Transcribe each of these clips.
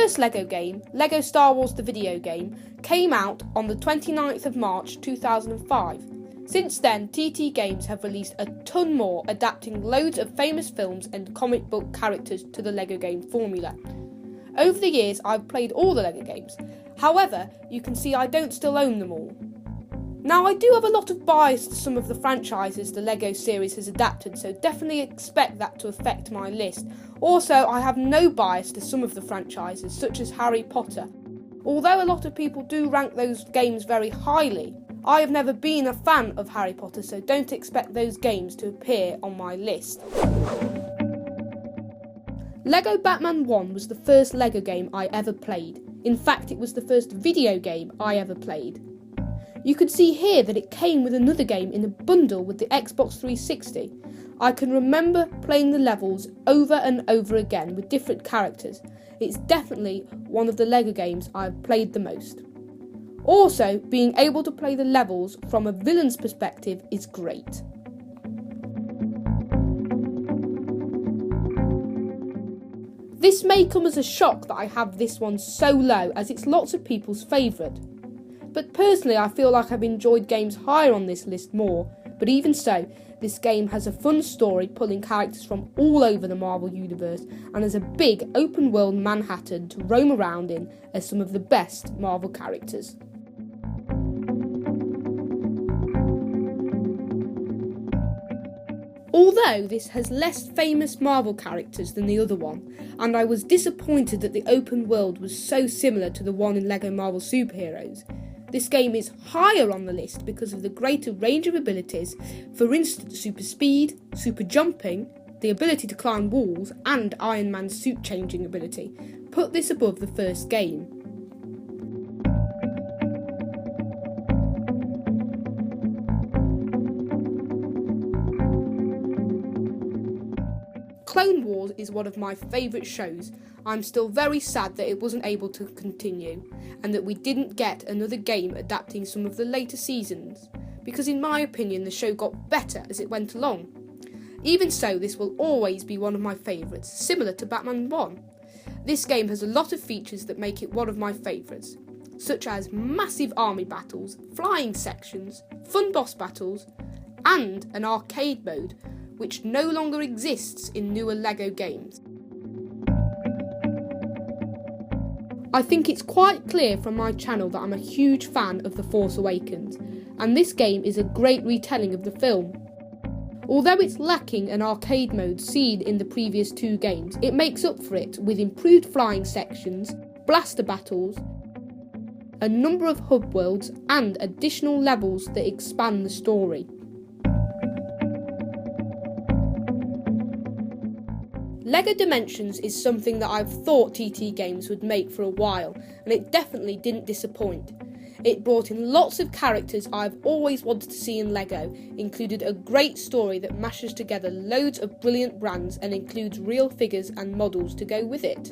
first LEGO game, LEGO Star Wars the video game, came out on the 29th of March 2005. Since then, TT Games have released a ton more, adapting loads of famous films and comic book characters to the LEGO game formula. Over the years, I've played all the LEGO games. However, you can see I don't still own them all. Now, I do have a lot of bias to some of the franchises the LEGO series has adapted, so definitely expect that to affect my list. Also, I have no bias to some of the franchises, such as Harry Potter. Although a lot of people do rank those games very highly, I have never been a fan of Harry Potter, so don't expect those games to appear on my list. LEGO Batman 1 was the first LEGO game I ever played. In fact, it was the first video game I ever played. You can see here that it came with another game in a bundle with the Xbox 360. I can remember playing the levels over and over again with different characters. It's definitely one of the LEGO games I've played the most. Also, being able to play the levels from a villain's perspective is great. This may come as a shock that I have this one so low, as it's lots of people's favourite. But personally, I feel like I've enjoyed games higher on this list more, but even so, this game has a fun story pulling characters from all over the Marvel Universe and has a big open world Manhattan to roam around in as some of the best Marvel characters. Although this has less famous Marvel characters than the other one, and I was disappointed that the open world was so similar to the one in LEGO Marvel Superheroes, this game is higher on the list because of the greater range of abilities, for instance super speed, super jumping, the ability to climb walls, and Iron Man's suit changing ability. Put this above the first game. Clone Wars is one of my favourite shows. I'm still very sad that it wasn't able to continue, and that we didn't get another game adapting some of the later seasons, because in my opinion the show got better as it went along. Even so, this will always be one of my favourites, similar to Batman 1. This game has a lot of features that make it one of my favourites, such as massive army battles, flying sections, fun boss battles, and an arcade mode, which no longer exists in newer LEGO games. I think it's quite clear from my channel that I'm a huge fan of The Force Awakens, and this game is a great retelling of the film. Although it's lacking an arcade mode seen in the previous two games, it makes up for it with improved flying sections, blaster battles, a number of hub worlds, and additional levels that expand the story. LEGO Dimensions is something that I've thought TT Games would make for a while, and it definitely didn't disappoint. It brought in lots of characters I've always wanted to see in LEGO, included a great story that mashes together loads of brilliant brands and includes real figures and models to go with it.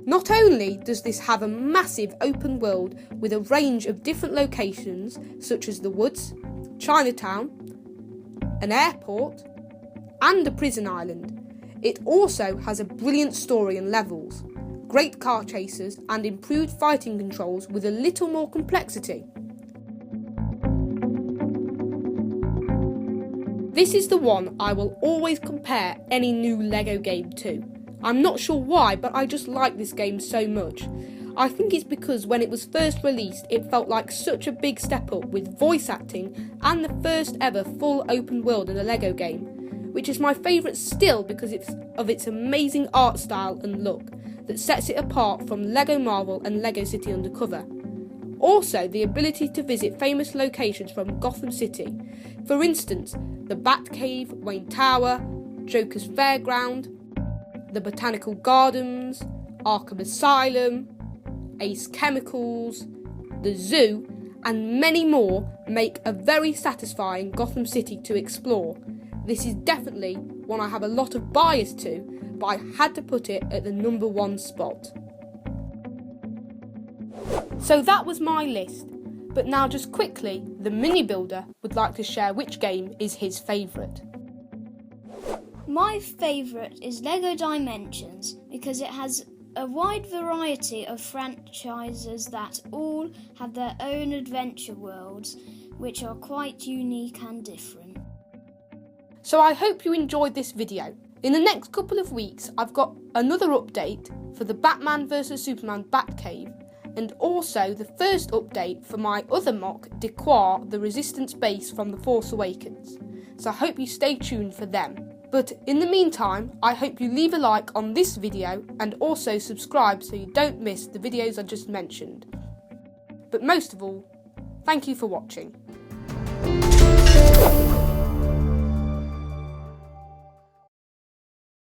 Not only does this have a massive open world with a range of different locations such as the woods, Chinatown, an airport, and a prison island, it also has a brilliant story and levels, great car chases, and improved fighting controls with a little more complexity. This is the one I will always compare any new LEGO game to. I'm not sure why, but I just like this game so much. I think it's because when it was first released, it felt like such a big step up with voice acting and the first ever full open world in a LEGO game, which is my favourite still because of its amazing art style and look that sets it apart from LEGO Marvel and LEGO City Undercover. Also, the ability to visit famous locations from Gotham City, for instance, the Batcave, Wayne Tower, Joker's Fairground, the Botanical Gardens, Arkham Asylum, Ace Chemicals, the Zoo, and many more make a very satisfying Gotham City to explore. This is definitely one I have a lot of bias to, but I had to put it at the number one spot. So that was my list, but now just quickly, the mini builder would like to share which game is his favourite. My favourite is LEGO Dimensions because it has a wide variety of franchises that all have their own adventure worlds, which are quite unique and different. So I hope you enjoyed this video. In the next couple of weeks, I've got another update for the Batman vs Superman Batcave, and also the first update for my other mock, Dequar, the Resistance base from the Force Awakens. So I hope you stay tuned for them. But in the meantime, I hope you leave a like on this video and also subscribe so you don't miss the videos I just mentioned. But most of all, thank you for watching.